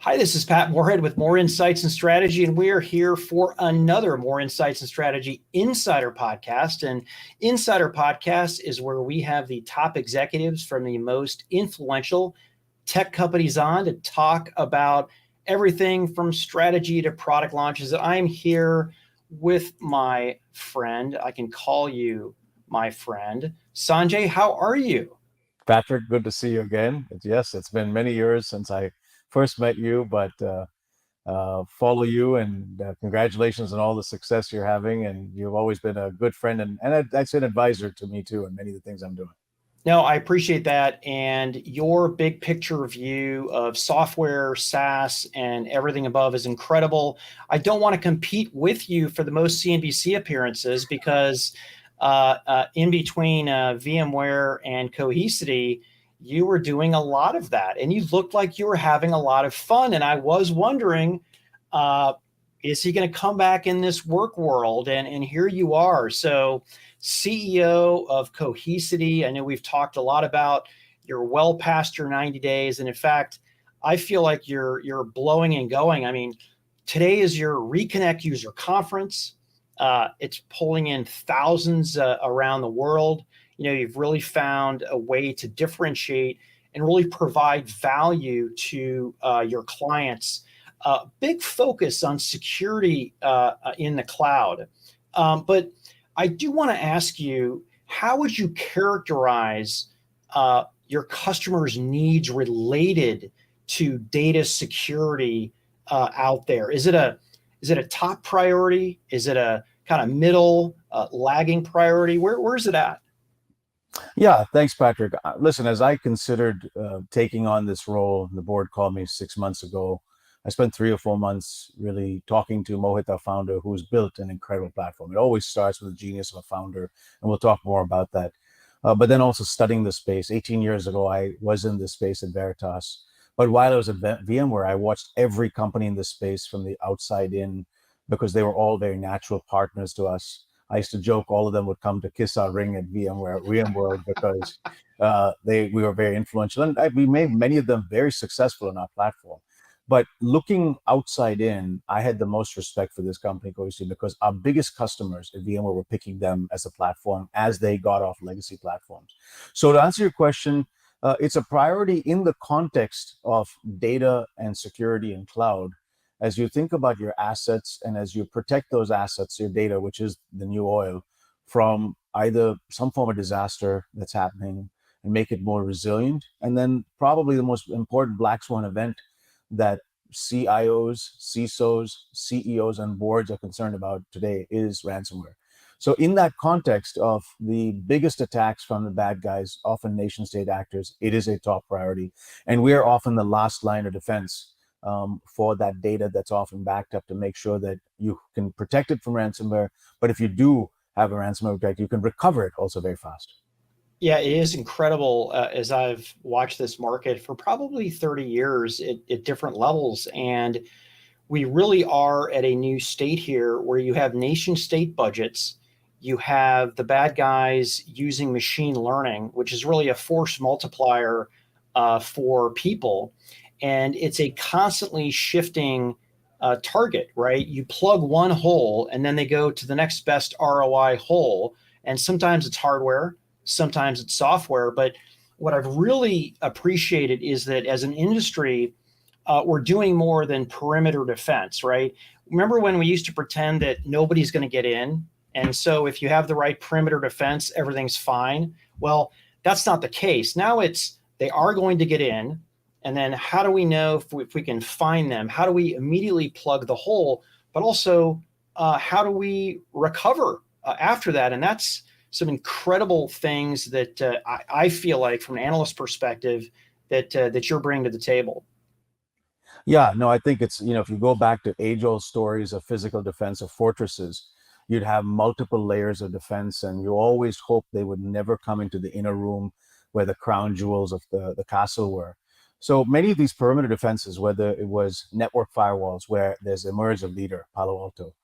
Hi, this is Pat Moorhead with More Insights and Strategy, and we are here for another More Insights and Strategy Insider Podcast. And Insider Podcast is where we have the top executives from the most influential tech companies on to talk about everything from strategy to product launches. I'm here with my friend. I can call you my friend. Sanjay, how are you? Patrick, good to see you again. Yes, it's been many years since I first met you, but follow you and congratulations on all the success you're having. And you've always been a good friend and I'd say an advisor to me too, in many of the things I'm doing. No, I appreciate that. And your big picture view of software, SaaS, and everything above is incredible. I don't want to compete with you for the most CNBC appearances because in between VMware and Cohesity, you were doing a lot of that. And you looked like you were having a lot of fun. And I was wondering, uh, is he going to come back in this work world? And here you are. So CEO of Cohesity. I know we've talked a lot about you're well past your 90 days. And in fact, I feel like you're blowing and going. I mean, today is your Reconnect user conference. It's pulling in thousands around the world. You've really found a way to differentiate and really provide value to your clients. Big focus on security in the cloud. But I do want to ask you, how would you characterize your customers' needs related to data security out there? Is it a top priority? Is it a kind of middle lagging priority? Where's it at? Yeah, thanks, Patrick. Listen, as I considered taking on this role, the board called me 6 months ago. I spent 3 or 4 months really talking to Mohit, our founder, who's built an incredible platform. It always starts with the genius of a founder, and we'll talk more about that. But then also studying the space. 18 years ago, I was in this space at Veritas. But while I was at VMware, I watched every company in this space from the outside in because they were all very natural partners to us. I used to joke all of them would come to kiss our ring at VMworld because we were very influential, and we made many of them very successful in our platform. But looking outside in, I had the most respect for this company, Cohesity, because our biggest customers at VMware were picking them as a platform as they got off legacy platforms. So to answer your question, it's a priority in the context of data and security and cloud. As you think about your assets and as you protect those assets, your data, which is the new oil, from either some form of disaster that's happening and make it more resilient. And then probably the most important black swan event that CIOs, CISOs, CEOs, and boards are concerned about today is ransomware. So in that context of the biggest attacks from the bad guys, often nation state actors, it is a top priority. And we are often the last line of defense for that data that's often backed up to make sure that you can protect it from ransomware. But if you do have a ransomware attack, you can recover it also very fast. Yeah, it is incredible as I've watched this market for probably 30 years at different levels. And we really are at a new state here where you have nation state budgets. You have the bad guys using machine learning, which is really a force multiplier for people. And it's a constantly shifting target, right? You plug one hole and then they go to the next best ROI hole. And sometimes it's hardware, sometimes it's software. But what I've really appreciated is that as an industry, we're doing more than perimeter defense, right? Remember when we used to pretend that nobody's going to get in? And so if you have the right perimeter defense, everything's fine. Well, that's not the case. Now it's they are going to get in. And then how do we know if we can find them? How do we immediately plug the hole? But also, how do we recover after that? And that's some incredible things that I feel like, from an analyst perspective, that you're bringing to the table. Yeah, no, I think it's, if you go back to age-old stories of physical defense of fortresses, you'd have multiple layers of defense, and you always hope they would never come into the inner room where the crown jewels of the castle were. So many of these perimeter defenses, whether it was network firewalls where there's emerged a leader, Palo Alto,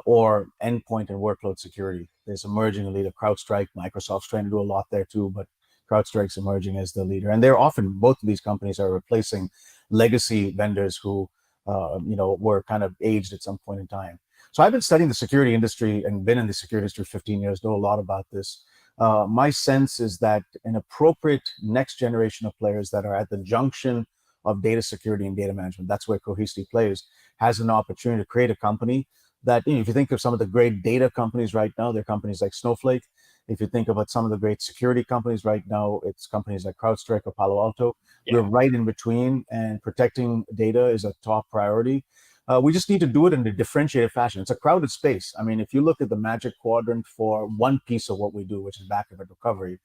or endpoint and workload security, there's emerging a leader, CrowdStrike. Microsoft's trying to do a lot there too, but CrowdStrike's emerging as the leader. And they're often, both of these companies are replacing legacy vendors who, were kind of aged at some point in time. So I've been studying the security industry and been in the security industry 15 years, know a lot about this. My sense is that an appropriate next generation of players that are at the junction of data security and data management, that's where Cohesity plays, has an opportunity to create a company that, if you think of some of the great data companies right now, they're companies like Snowflake. If you think about some of the great security companies right now, it's companies like CrowdStrike or Palo Alto. We're Yeah. right in between, and protecting data is a top priority. We just need to do it in a differentiated fashion. It's a crowded space. I mean, if you look at the Magic Quadrant for one piece of what we do, which is backup and recovery,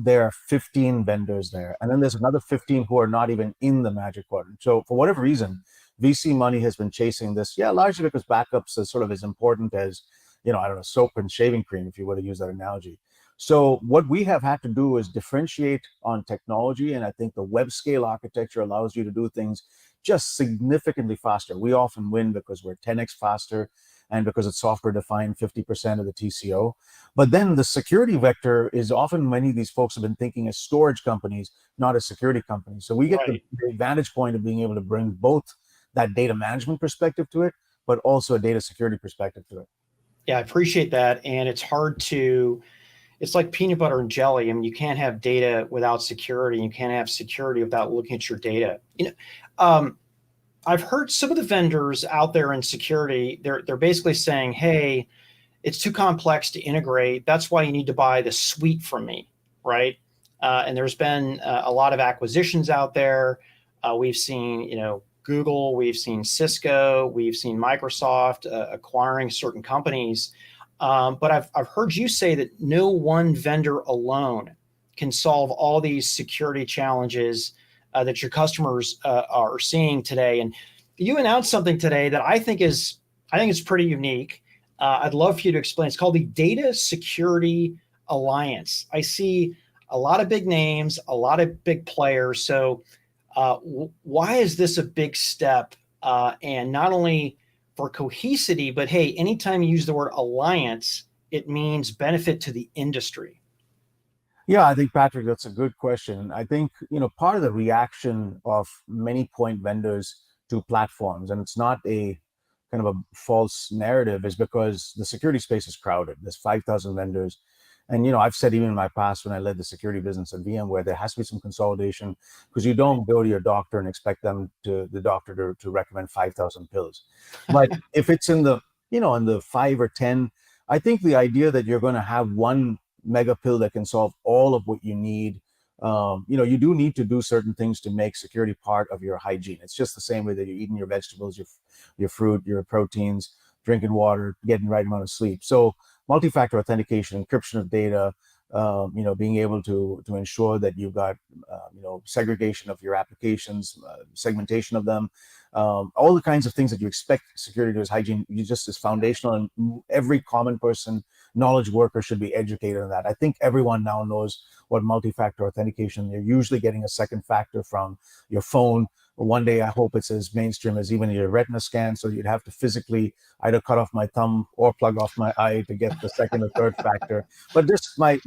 there are 15 vendors there. And then there's another 15 who are not even in the Magic Quadrant. So for whatever reason, VC money has been chasing this, largely because backups is sort of as important as, I don't know, soap and shaving cream, if you were to use that analogy. So what we have had to do is differentiate on technology. And I think the web scale architecture allows you to do things just significantly faster. We often win because we're 10x faster and because it's software defined 50% of the TCO. But then the security vector is often, many of these folks have been thinking as storage companies, not as security companies. So we get the Right. advantage point of being able to bring both that data management perspective to it, but also a data security perspective to it. Yeah, I appreciate that. And it's like peanut butter and jelly. I mean, you can't have data without security. You can't have security without looking at your data. I've heard some of the vendors out there in security, they're basically saying, hey, it's too complex to integrate. That's why you need to buy the suite from me, right? And there's been a lot of acquisitions out there. We've seen, Google, we've seen Cisco, we've seen Microsoft acquiring certain companies. But I've heard you say that no one vendor alone can solve all these security challenges that your customers are seeing today. And you announced something today that I think is pretty unique. I'd love for you to explain. It's called the Data Security Alliance. I see a lot of big names, a lot of big players. So why is this a big step? And not only for Cohesity, but hey, anytime you use the word alliance, it means benefit to the industry. Yeah, I think, Patrick, that's a good question. I think, part of the reaction of many point vendors to platforms, and it's not a kind of a false narrative, is because the security space is crowded. There's 5,000 vendors. And, I've said even in my past when I led the security business at VMware, there has to be some consolidation, because you don't go to your doctor and expect the doctor to recommend 5,000 pills. But if it's in the 5 or 10, I think the idea that you're going to have one mega pill that can solve all of what you need. You do need to do certain things to make security part of your hygiene. It's just the same way that you're eating your vegetables, your fruit, your proteins, drinking water, getting the right amount of sleep. So multi-factor authentication, encryption of data, being able to ensure that you've got, segregation of your applications, segmentation of them, all the kinds of things that you expect security to do as hygiene, is foundational, and every common person, knowledge worker, should be educated on that. I think everyone now knows what multi-factor authentication. You're usually getting a second factor from your phone. One day, I hope it's as mainstream as even your retina scan. So you'd have to physically either cut off my thumb or plug off my eye to get the second or third factor. But this, my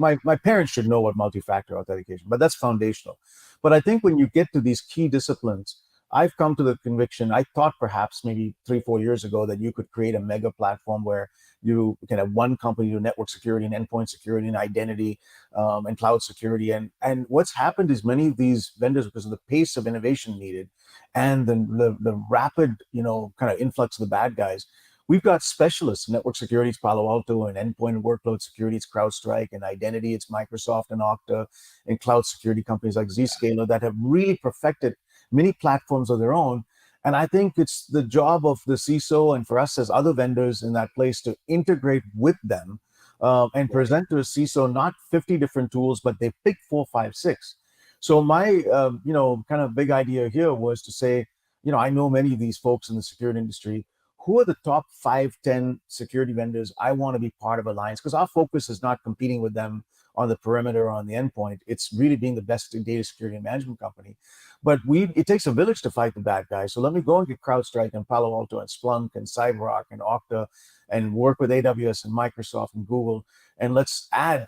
parents should know what multi-factor authentication, but that's foundational. But I think when you get to these key disciplines, I've come to the conviction, I thought perhaps maybe 3-4 years ago, that you could create a mega platform where you can have one company do network security and endpoint security and identity, and cloud security. And what's happened is many of these vendors, because of the pace of innovation needed and the rapid, kind of influx of the bad guys, we've got specialists. Network security, it's Palo Alto, and endpoint and workload security, it's CrowdStrike, and identity, it's Microsoft and Okta, and cloud security companies like Zscaler that have really perfected many platforms of their own. And I think it's the job of the CISO and for us as other vendors in that place to integrate with them, and Right. present to a CISO not 50 different tools, but they pick 4, 5, 6. So my, kind of big idea here was to say, I know many of these folks in the security industry. Who are the top 5, 10 security vendors I want to be part of Alliance? Because our focus is not competing with them on the perimeter or on the endpoint. It's really being the best data security and management company. But it takes a village to fight the bad guys. So let me go and get CrowdStrike and Palo Alto and Splunk and CyberArk and Okta and work with AWS and Microsoft and Google. And let's add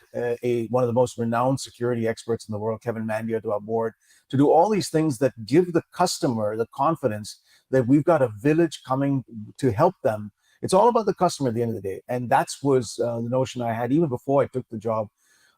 one of the most renowned security experts in the world, Kevin Mandia, to our board to do all these things that give the customer the confidence that we've got a village coming to help them. It's all about the customer at the end of the day. And that was the notion I had even before I took the job.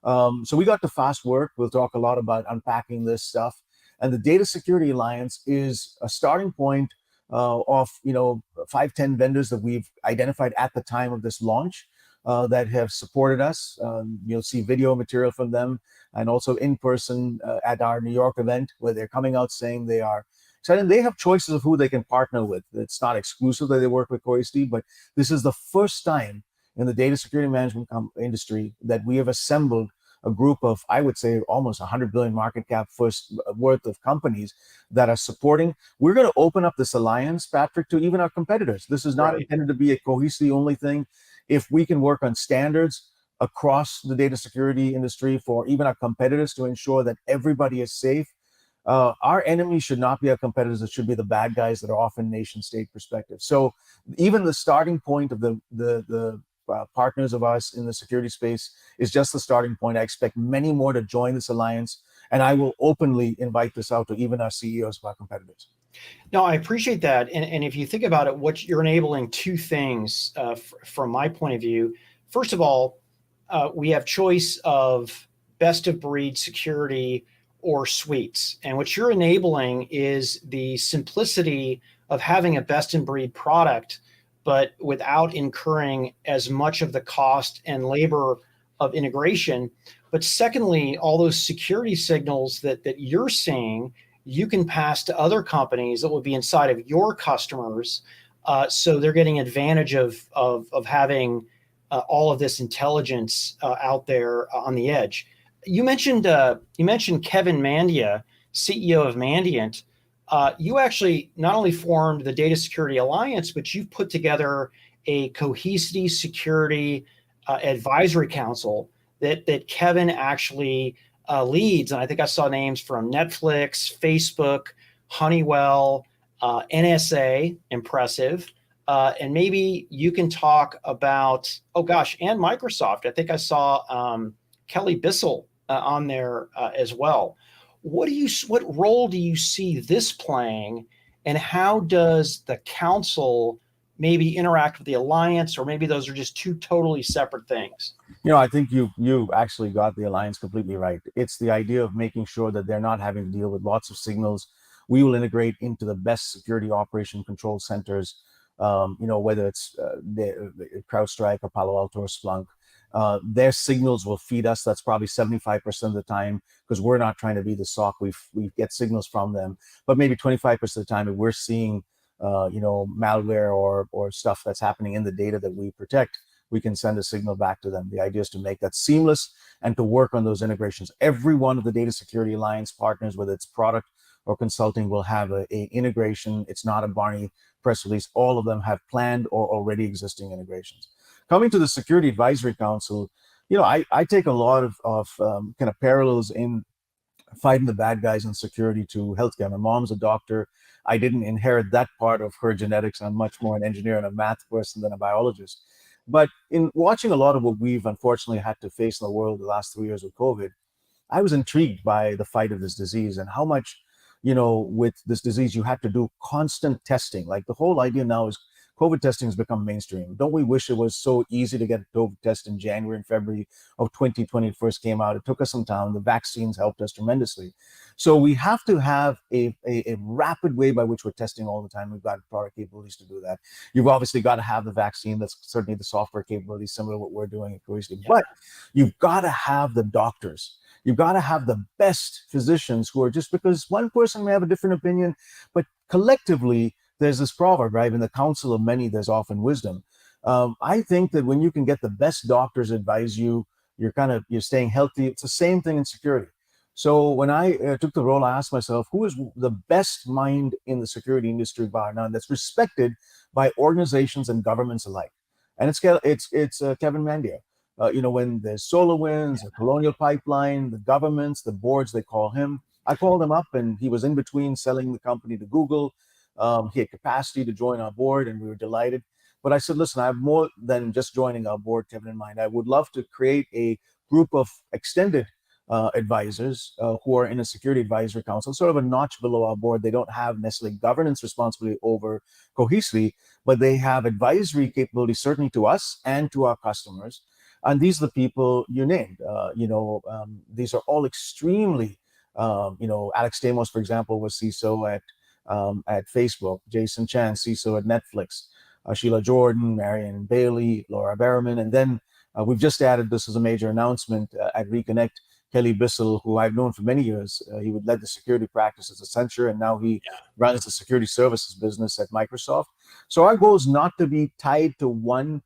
So we got to fast work. We'll talk a lot about unpacking this stuff. And the Data Security Alliance is a starting point of 5-10 vendors that we've identified at the time of this launch that have supported us. You'll see video material from them, and also in person at our New York event, where they're coming out saying they are excited. They have choices of who they can partner with. It's not exclusive that they work with Cohesity, but this is the first time in the data security management industry that we have assembled a group of, I would say, almost 100 billion market cap worth of companies that are supporting. We're going to open up this alliance, Patrick, to even our competitors. This is not intended to be a Cohesity only thing. If we can work on standards across the data security industry for even our competitors to ensure that everybody is safe, our enemy should not be our competitors. It should be the bad guys that are often nation state perspective. So even the starting point of the partners of us in the security space is just the starting point. I expect many more to join this alliance, and I will openly invite this out to even our CEOs of our competitors. No, I appreciate that. And if you think about it, what you're enabling two things from my point of view. First of all, we have choice of best of breed security or suites. And what you're enabling is the simplicity of having a best in breed product, but without incurring as much of the cost and labor of integration. But secondly, all those security signals that you're seeing, you can pass to other companies that will be inside of your customers. So they're getting advantage of having all of this intelligence out there on the edge. You mentioned Kevin Mandia, CEO of Mandiant. You actually not only formed the Data Security Alliance, but you've put together a Cohesity Security Advisory Council that Kevin actually leads. And I think I saw names from Netflix, Facebook, Honeywell, NSA, impressive. And maybe you can talk about, and Microsoft. I think I saw Kelly Bissell on there as well. What role do you see this playing, and how does the council maybe interact with the alliance, or maybe those are just two totally separate things? I think you actually got the alliance completely right. It's the idea of making sure that they're not having to deal with lots of signals. We will integrate into the best security operation control centers, whether it's CrowdStrike or Palo Alto or Splunk. Their signals will feed us. That's probably 75% of the time, because we're not trying to be the SOC. We get signals from them, but maybe 25% of the time, if we're seeing malware or stuff that's happening in the data that we protect, we can send a signal back to them. The idea is to make that seamless and to work on those integrations. Every one of the Data Security Alliance partners, whether it's product or consulting, will have a integration. It's not a Barney press release. All of them have planned or already existing integrations. Coming to the Security Advisory Council, I take a lot of kind of parallels in fighting the bad guys in security to healthcare. My mom's a doctor. I didn't inherit that part of her genetics. I'm much more an engineer and a math person than a biologist. But in watching a lot of what we've unfortunately had to face in the world the last 3 years with COVID, I was intrigued by the fight of this disease and how much, with this disease, you had to do constant testing. Like the whole idea now is COVID testing has become mainstream. Don't we wish it was so easy to get a COVID test in January and February of 2020 first came out? It took us some time. The vaccines helped us tremendously. So we have to have a rapid way by which we're testing all the time. We've got product capabilities to do that. You've obviously got to have the vaccine. That's certainly the software capabilities, similar to what we're doing at Cohesity. Yeah. But you've got to have the doctors. You've got to have the best physicians who are, just because one person may have a different opinion, but collectively, there's this proverb, right? In the counsel of many, there's often wisdom. I think that when you can get the best doctors advise you, you're staying healthy. It's the same thing in security. So when I took the role, I asked myself, who is the best mind in the security industry bar none that's respected by organizations and governments alike? And it's Kevin Mandia. when there's SolarWinds, a Colonial Pipeline, the governments, the boards, they call him. I called him up, and he was in between selling the company to Google. He had capacity to join our board, and we were delighted. But I said, listen, I have more than just joining our board, Kevin, in mind. I would love to create a group of extended advisors who are in a security advisory council, sort of a notch below our board. They don't have necessarily governance responsibility over Cohesity, but they have advisory capability, certainly to us and to our customers. And these are the people you named. These are all extremely, Alex Stamos, for example, was CISO at Facebook. Jason Chan, CISO at Netflix. Sheila Jordan, Marion Bailey, Laura Berriman, and then we've just added, this is a major announcement, at Reconnect, Kelly Bissell, who I've known for many years. He would lead the security practice at Accenture, and now he runs the security services business at Microsoft. So our goal is not to be tied to one,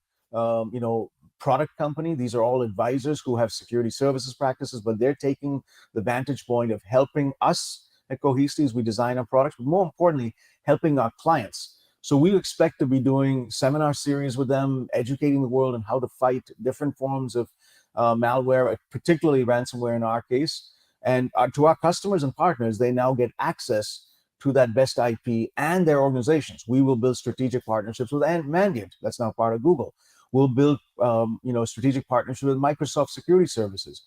product company. These are all advisors who have security services practices, but they're taking the vantage point of helping us at Cohesity as we design our products, but more importantly, helping our clients. So we expect to be doing seminar series with them, educating the world on how to fight different forms of malware, particularly ransomware in our case. And to our customers and partners, they now get access to that best IP and their organizations. We will build strategic partnerships with Mandiant, that's now part of Google. We'll build, strategic partnerships with Microsoft Security Services.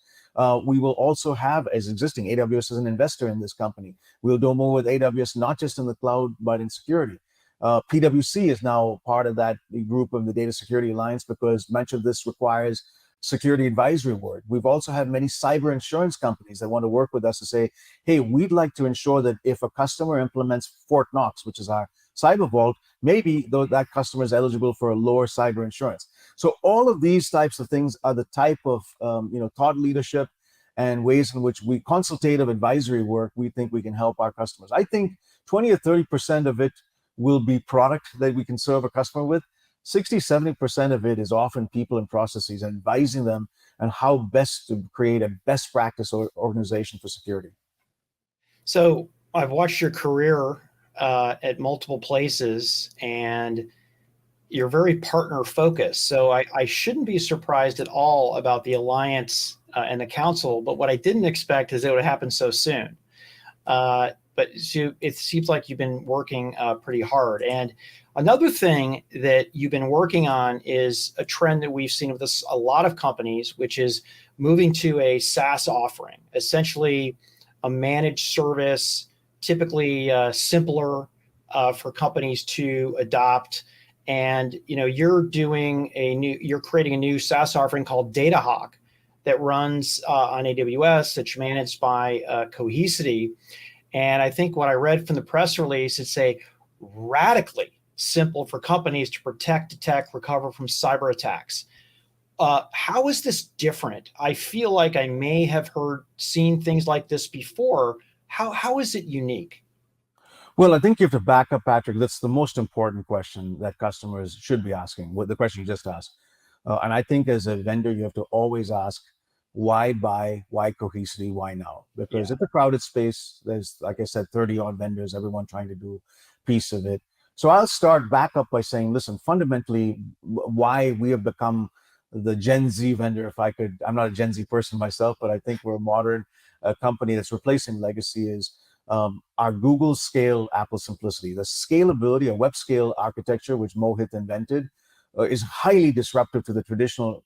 We will also have, as existing, AWS as an investor in this company. We'll do more with AWS, not just in the cloud, but in security. PwC is now part of that group of the Data Security Alliance because much of this requires security advisory work. We've also had many cyber insurance companies that want to work with us to say, hey, we'd like to ensure that if a customer implements Fort Knox, which is our cyber vault, maybe that customer is eligible for a lower cyber insurance. So all of these types of things are the type of thought leadership and ways in which we consultative advisory work we think we can help our customers. I think 20 or 30% of it will be product that we can serve a customer with. 60-70% of it is often people and processes and advising them on how best to create a best practice organization for security. So I've watched your career at multiple places, and you're very partner focused. So I shouldn't be surprised at all about the alliance and the council, but what I didn't expect is it would happen so soon. But so it seems like you've been working pretty hard. And another thing that you've been working on is a trend that we've seen with this, a lot of companies, which is moving to a SaaS offering, essentially a managed service, typically simpler for companies to adopt. And you're creating a new SaaS offering called DataHawk that runs on AWS, that's managed by Cohesity. And I think what I read from the press release, it's a radically simple for companies to protect, detect, recover from cyber attacks. How is this different? I feel like I may have seen things like this before. How is it unique? Well, I think you have to back up, Patrick. That's the most important question that customers should be asking, the question you just asked. And I think as a vendor, you have to always ask, why buy, why Cohesity, why now? Because it's a crowded space. There's, like I said, 30 odd vendors, everyone trying to do a piece of it. So I'll start back up by saying, listen, fundamentally, why we have become the Gen Z vendor, if I could, I'm not a Gen Z person myself, but I think we're a modern company that's replacing legacy, is our Google scale, Apple simplicity. The scalability, a web scale architecture, which Mohit invented, is highly disruptive to the traditional,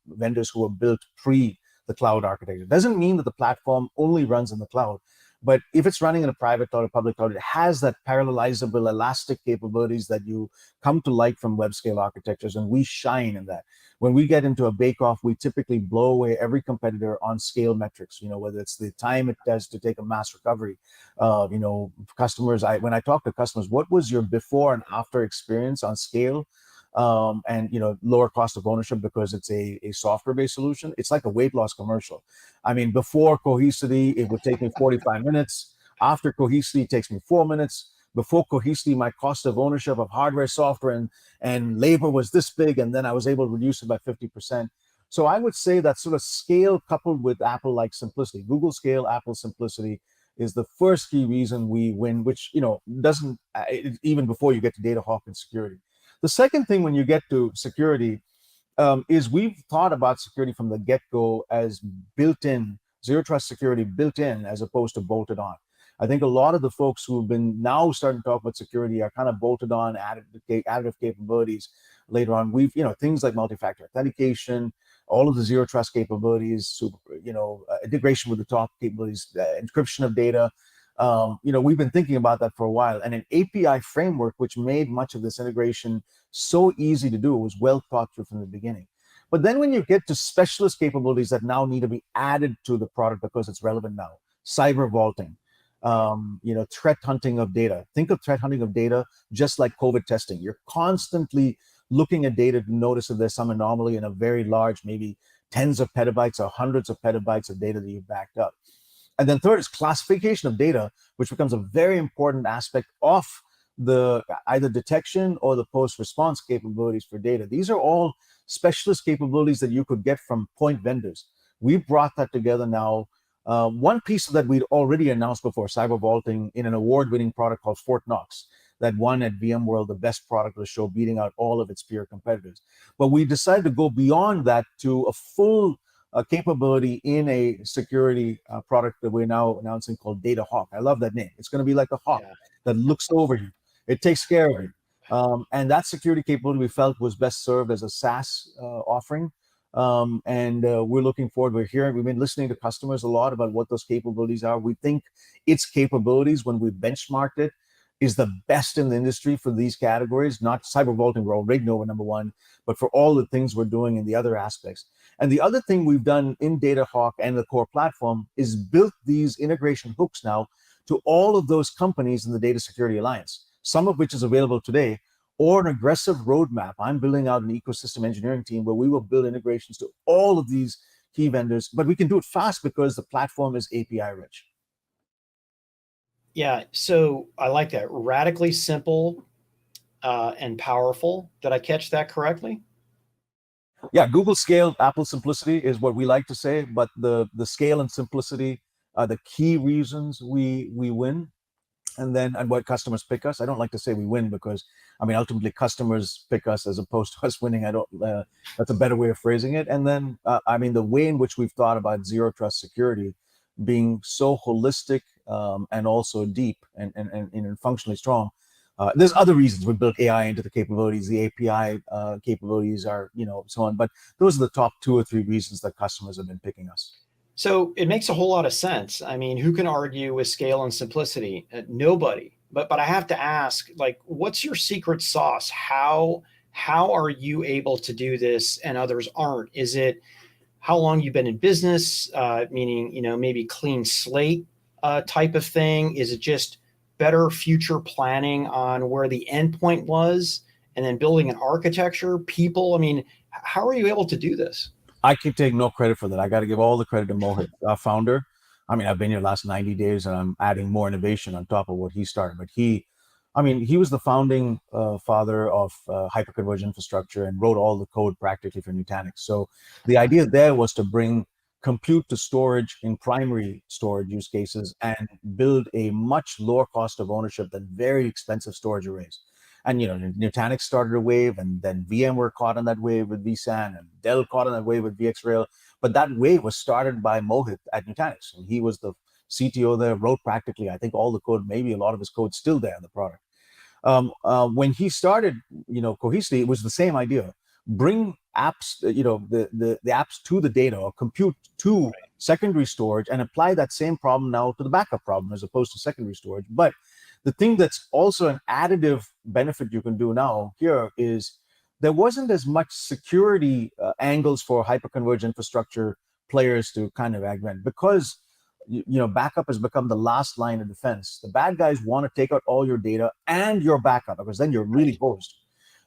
vendors who were built pre the cloud architecture. It doesn't mean that the platform only runs in the cloud, but if it's running in a private cloud or public cloud, it has that parallelizable, elastic capabilities that you come to like from web scale architectures, and we shine in that. When we get into a bake-off, we typically blow away every competitor on scale metrics. Whether it's the time it does to take a mass recovery. Customers. When I talk to customers, what was your before and after experience on scale? And lower cost of ownership because it's a software-based solution. It's like a weight loss commercial. I mean, before Cohesity, it would take me 45 minutes. After Cohesity, it takes me 4 minutes. Before Cohesity, my cost of ownership of hardware, software, and labor was this big, and then I was able to reduce it by 50%. So I would say that sort of scale coupled with Apple-like simplicity, Google scale, Apple simplicity, is the first key reason we win, which doesn't even before you get to DataHawk and security. The second thing when you get to security is we've thought about security from the get-go as built-in, zero trust security built in as opposed to bolted on. I think a lot of the folks who have been now starting to talk about security are kind of bolted on additive capabilities later on. We've, things like multi-factor authentication, all of the zero trust capabilities, integration with the top capabilities, encryption of data. We've been thinking about that for a while, and an API framework which made much of this integration so easy to do was well thought through from the beginning. But then when you get to specialist capabilities that now need to be added to the product because it's relevant now, cyber vaulting, threat hunting of data. Think of threat hunting of data just like COVID testing. You're constantly looking at data to notice if there's some anomaly in a very large, maybe tens of petabytes or hundreds of petabytes of data that you've backed up. And then third is classification of data, which becomes a very important aspect of the either detection or the post-response capabilities for data. These are all specialist capabilities that you could get from point vendors. We've brought that together now. One piece of that we'd already announced before, cyber vaulting, in an award-winning product called Fort Knox that won at VMworld the best product of the show, beating out all of its peer competitors. But we decided to go beyond that to a full capability in a security product that we're now announcing called Data Hawk. I love that name. It's going to be like a hawk that looks over you. It takes care of you. And that security capability we felt was best served as a SaaS offering. We're looking forward. We've been listening to customers a lot about what those capabilities are. We think its capabilities, when we benchmarked it, is the best in the industry for these categories. Not cyber vaulting, we're already number one, but for all the things we're doing in the other aspects. And the other thing we've done in DataHawk and the core platform is built these integration hooks now to all of those companies in the Data Security Alliance, some of which is available today, or an aggressive roadmap. I'm building out an ecosystem engineering team where we will build integrations to all of these key vendors, but we can do it fast because the platform is API rich. Yeah, so I like that. Radically simple and powerful. Did I catch that correctly? Yeah, Google scale, Apple simplicity is what we like to say, but the scale and simplicity are the key reasons we win. And what customers pick us. I don't like to say we win because, ultimately customers pick us as opposed to us winning. That's a better way of phrasing it. And then, the way in which we've thought about zero trust security being so holistic and also deep and functionally strong. There's other reasons we built AI into the capabilities. The API capabilities are, so on. But those are the top 2 or 3 reasons that customers have been picking us. So it makes a whole lot of sense. I mean, who can argue with scale and simplicity? Nobody. But I have to ask, like, what's your secret sauce? How are you able to do this and others aren't? Is it how long you've been in business, meaning, maybe clean slate type of thing? Is it just better future planning on where the endpoint was and then building an architecture, people? I mean, how are you able to do this? I keep taking no credit for that. I got to give all the credit to Mohit, our founder. I've been here the last 90 days and I'm adding more innovation on top of what he started. But he was the founding father of hyperconverged infrastructure and wrote all the code practically for Nutanix. So the idea there was to bring compute to storage in primary storage use cases and build a much lower cost of ownership than very expensive storage arrays. And Nutanix started a wave, and then VMware caught on that wave with vSAN, and Dell caught on that wave with VxRail. But that wave was started by Mohit at Nutanix, and he was the CTO there, wrote practically, I think, all the code, maybe a lot of his code still there in the product. When he started, Cohesity, it was the same idea: bring apps, the apps to the data, or compute to secondary storage, and apply that same problem now to the backup problem as opposed to secondary storage. But the thing that's also an additive benefit you can do now here is there wasn't as much security angles for hyperconverged infrastructure players to kind of augment because backup has become the last line of defense. The bad guys want to take out all your data and your backup because then you're really hosed.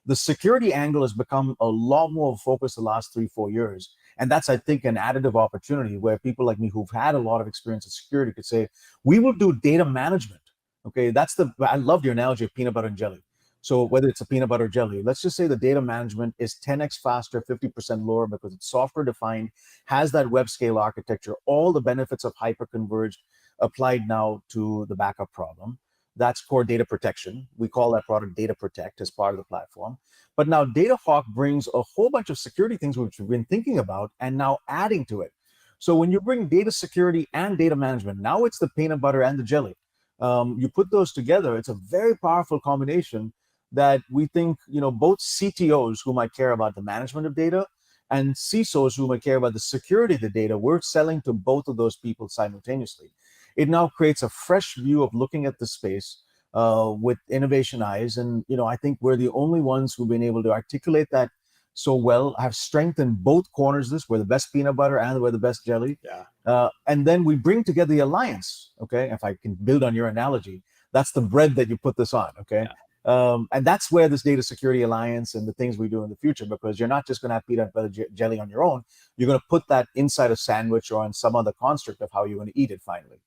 The security angle has become a lot more focused the last 3-4 years. And that's, I think, an additive opportunity where people like me who've had a lot of experience in security could say, we will do data management. Okay, I loved your analogy of peanut butter and jelly. So whether it's a peanut butter jelly, let's just say the data management is 10x faster, 50% lower because it's software defined, has that web scale architecture, all the benefits of hyperconverged applied now to the backup problem. That's core data protection. We call that product Data Protect as part of the platform. But now DataHawk brings a whole bunch of security things which we've been thinking about and now adding to it. So when you bring data security and data management, now it's the peanut butter and the jelly. You put those together, it's a very powerful combination that we think, both CTOs who might care about the management of data and CISOs who might care about the security of the data, we're selling to both of those people simultaneously. It now creates a fresh view of looking at the space with innovation eyes. And, I think we're the only ones who've been able to articulate that so well, have strength in both corners of this. We're the best peanut butter and we're the best jelly. Yeah. And then we bring together the alliance, okay? If I can build on your analogy, that's the bread that you put this on, okay? Yeah. And that's where this data security alliance and the things we do in the future, because you're not just going to have peanut butter jelly on your own. You're going to put that inside a sandwich or on some other construct of how you're going to eat it finally.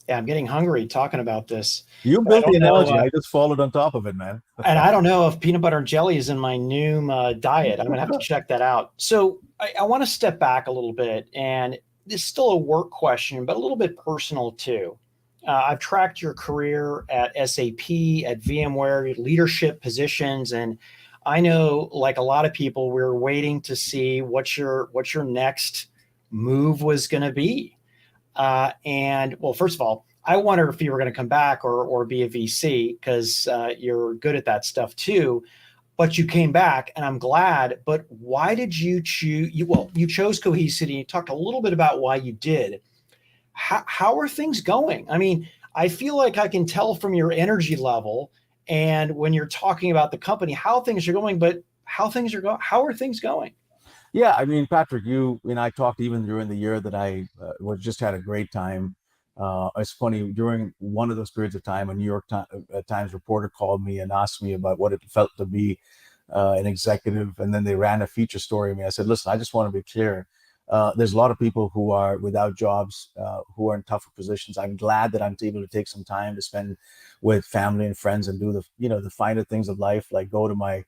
Yeah, I'm getting hungry talking about this. You built the analogy. I just followed on top of it, man. And I don't know if peanut butter and jelly is in my new diet. I'm going to have to check that out. So I want to step back a little bit, and this is still a work question, but a little bit personal too. I've tracked your career at SAP, at VMware, your leadership positions, and I know, like a lot of people, we're waiting to see what your next move was going to be. And well, first of all, I wonder if you were going to come back or be a VC, because you're good at that stuff too. But you came back, and I'm glad. But why did you choose? You chose Cohesity. You talked a little bit about why you did. How are things going? I mean, I feel like I can tell from your energy level and when you're talking about the company how things are going. But how are things going? Yeah, I mean, Patrick, you and I talked even during the year that I just had a great time. It's funny, during one of those periods of time, a New York Times reporter called me and asked me about what it felt to be an executive, and then they ran a feature story of me. I said, listen, I just want to be clear. There's a lot of people who are without jobs, who are in tougher positions. I'm glad that I'm able to take some time to spend with family and friends and do the finer things of life, like go to my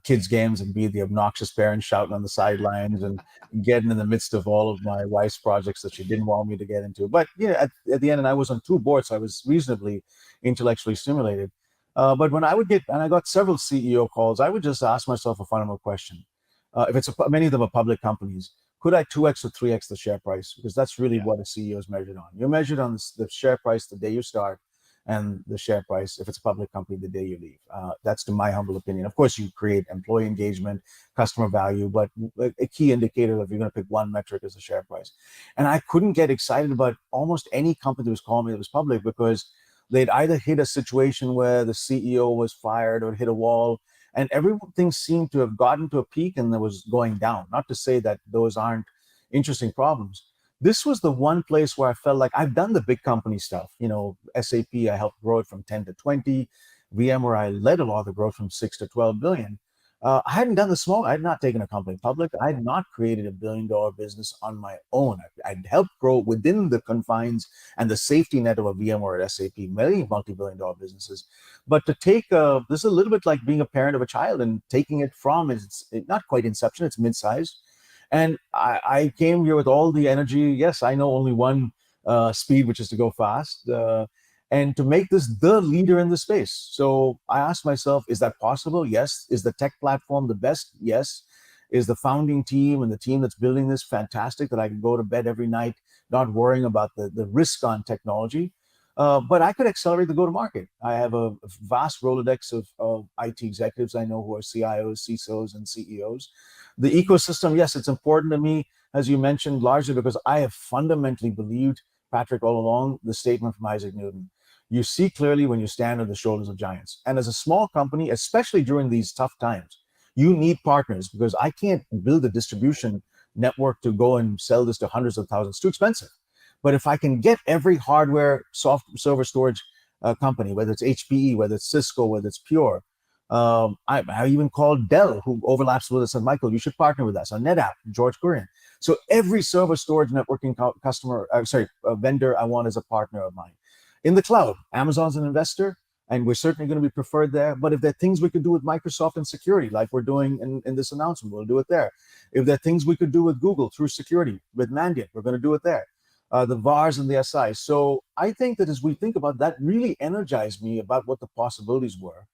kids' games and be the obnoxious parent shouting on the sidelines and getting in the midst of all of my wife's projects that she didn't want me to get into. But at the end, and I was on 2 boards, so I was reasonably intellectually stimulated. But when I would get, and I got several CEO calls, I would just ask myself a fundamental question. If many of them are public companies, could I 2x or 3x the share price? Because that's really what a CEO is measured on. You're measured on the share price the day you start, and the share price, if it's a public company, the day you leave. That's to my humble opinion. Of course, you create employee engagement, customer value, but a key indicator, if you're going to pick one metric, is the share price. And I couldn't get excited about almost any company that was calling me that was public, because they'd either hit a situation where the CEO was fired or hit a wall, and everything seemed to have gotten to a peak and there was going down. Not to say that those aren't interesting problems. This was the one place where I felt like I've done the big company stuff. SAP, I helped grow it from 10 to 20. VMware, I led a lot of the growth from 6 to 12 billion. I hadn't done the small. I had not taken a company public. I had not created $1 billion business on my own. I'd helped grow within the confines and the safety net of a VMware at SAP, many multi-billion-dollar businesses. But to take this is a little bit like being a parent of a child and taking it from it's not quite inception, it's mid-sized. And I came here with all the energy. Yes, I know only one speed, which is to go fast, and to make this the leader in the space. So I asked myself, is that possible? Yes. Is the tech platform the best? Yes. Is the founding team and the team that's building this fantastic, that I can go to bed every night not worrying about the risk on technology? But I could accelerate the go-to-market. I have a vast Rolodex of IT executives I know who are CIOs, CISOs, and CEOs. The ecosystem, yes, it's important to me, as you mentioned, largely because I have fundamentally believed, Patrick, all along, the statement from Isaac Newton. You see clearly when you stand on the shoulders of giants. And as a small company, especially during these tough times, you need partners, because I can't build a distribution network to go and sell this to hundreds of thousands. It's too expensive. But if I can get every hardware server storage company, whether it's HPE, whether it's Cisco, whether it's Pure, I even called Dell, who overlaps with us, and Michael, you should partner with us on NetApp, George Kurian. So every server storage networking vendor I want as a partner of mine. In the cloud, Amazon's an investor, and we're certainly going to be preferred there. But if there are things we could do with Microsoft and security, like we're doing in this announcement, we'll do it there. If there are things we could do with Google through security, with Mandiant, we're going to do it there. the VARs and the SIs. So I think that as we think about that, really energized me about what the possibilities were.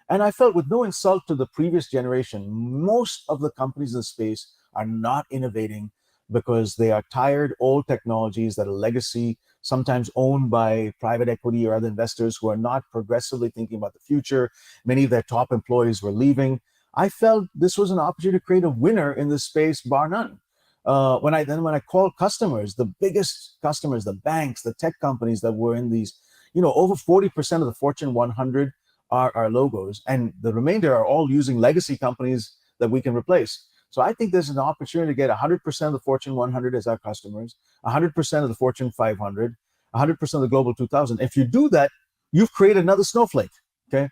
And I felt, with no insult to the previous generation, most of the companies in the space are not innovating because they are tired old technologies that are legacy, sometimes owned by private equity or other investors who are not progressively thinking about the future. Many of their top employees were leaving. I felt this was an opportunity to create a winner in this space, bar none. When I called customers, the biggest customers, the banks, the tech companies that were in these, over 40% of the Fortune 100 are our logos, and the remainder are all using legacy companies that we can replace. So I think there's an opportunity to get 100% of the Fortune 100 as our customers, 100% of the Fortune 500, 100% of the Global 2000. If you do that, you've created another snowflake. Okay,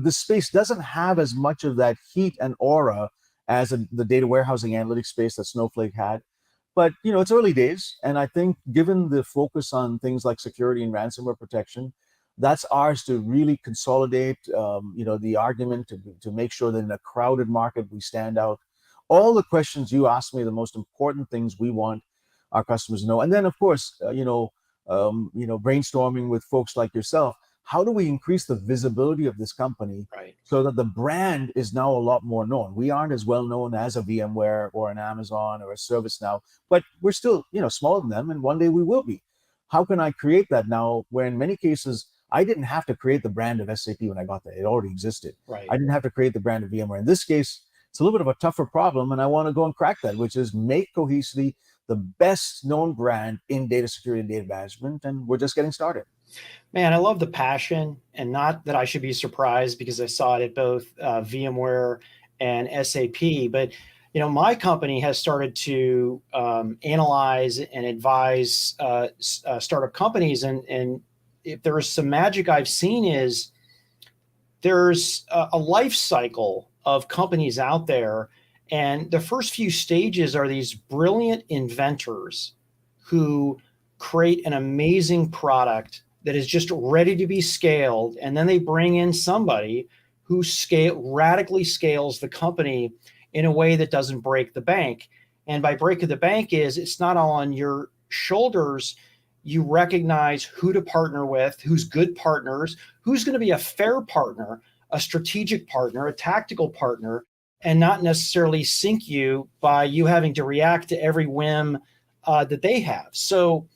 this space doesn't have as much of that heat and aura as the data warehousing analytics space that Snowflake had. But it's early days, and I think given the focus on things like security and ransomware protection, that's ours to really consolidate. The argument to make sure that in a crowded market we stand out. All the questions you asked me, the most important things we want our customers to know, and then of course, brainstorming with folks like yourself. How do we increase the visibility of this company, Right. so that the brand is now a lot more known? We aren't as well known as a VMware or an Amazon or a ServiceNow, but we're still, smaller than them, and one day we will be. How can I create that now, where in many cases I didn't have to create the brand of SAP when I got there? It already existed. Right. I didn't have to create the brand of VMware. In this case, it's a little bit of a tougher problem, and I want to go and crack that, which is make Cohesity the best known brand in data security and data management, and we're just getting started. Man, I love the passion, and not that I should be surprised because I saw it at both VMware and SAP. But my company has started to analyze and advise startup companies, and if there is some magic I've seen is there's a life cycle of companies out there, and the first few stages are these brilliant inventors who create an amazing product that is just ready to be scaled. And then they bring in somebody who radically scales the company in a way that doesn't break the bank. And by breaking the bank is it's not all on your shoulders. You recognize who to partner with, who's good partners, who's going to be a fair partner, a strategic partner, a tactical partner, and not necessarily sink you by you having to react to every whim that they have. So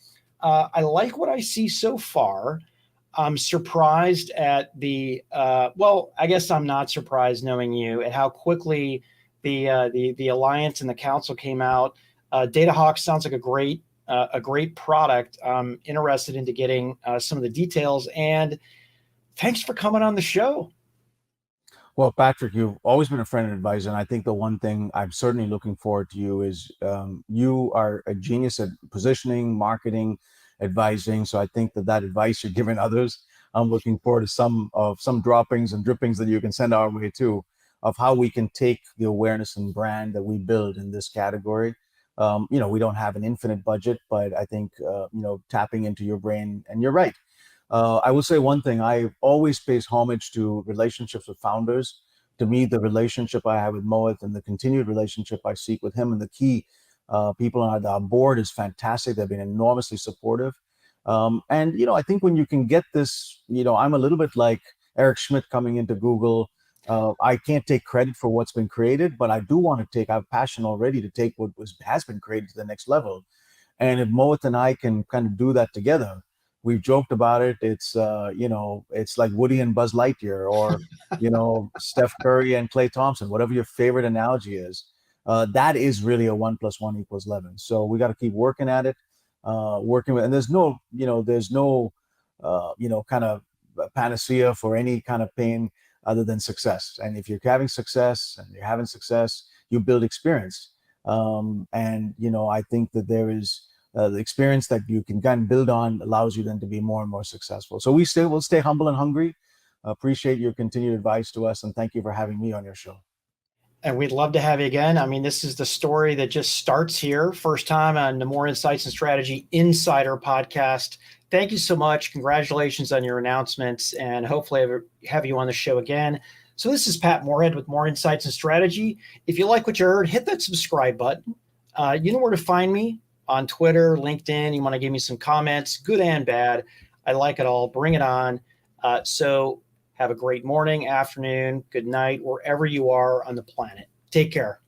I like what I see so far. I'm surprised at I guess I'm not surprised, knowing you, at how quickly the alliance and the council came out. DataHawk sounds like a great product. I'm interested into getting some of the details, and thanks for coming on the show. Well, Patrick, you've always been a friend and advisor, and I think the one thing I'm certainly looking forward to you is you are a genius at positioning, marketing, advising. So I think that advice you're giving others, I'm looking forward to some droppings and drippings that you can send our way too, of how we can take the awareness and brand that we build in this category. We don't have an infinite budget, but I think tapping into your brain, and you're right. I will say one thing: I always pays homage to relationships with founders. To me, the relationship I have with Mohit and the continued relationship I seek with him and the key people on our board is fantastic. They've been enormously supportive. I think when you can get this, I'm a little bit like Eric Schmidt coming into Google. I can't take credit for what's been created, but I do want to I have passion already to take what has been created to the next level. And if Mohit and I can kind of do that together, we've joked about it. It's it's like Woody and Buzz Lightyear, or Steph Curry and Klay Thompson, whatever your favorite analogy is. That is really a 1 + 1 = 11. So we got to keep working at it, and there's no kind of panacea for any kind of pain other than success. And if you're having success and you're having success, you build experience. I think that there is the experience that you can kind of build on allows you then to be more and more successful. So we'll stay humble and hungry. Appreciate your continued advice to us, and thank you for having me on your show. And we'd love to have you again. I mean, this is the story that just starts here. First time on the More Insights and Strategy Insider podcast. Thank you so much. Congratulations on your announcements, and hopefully have you on the show again. So this is Pat Moorhead with More Insights and Strategy. If you like what you heard, hit that subscribe button. You know where to find me. on Twitter, LinkedIn. You want to give me some comments, good and bad. I like it all. Bring it on. So have a great morning, afternoon, good night, wherever you are on the planet. Take care.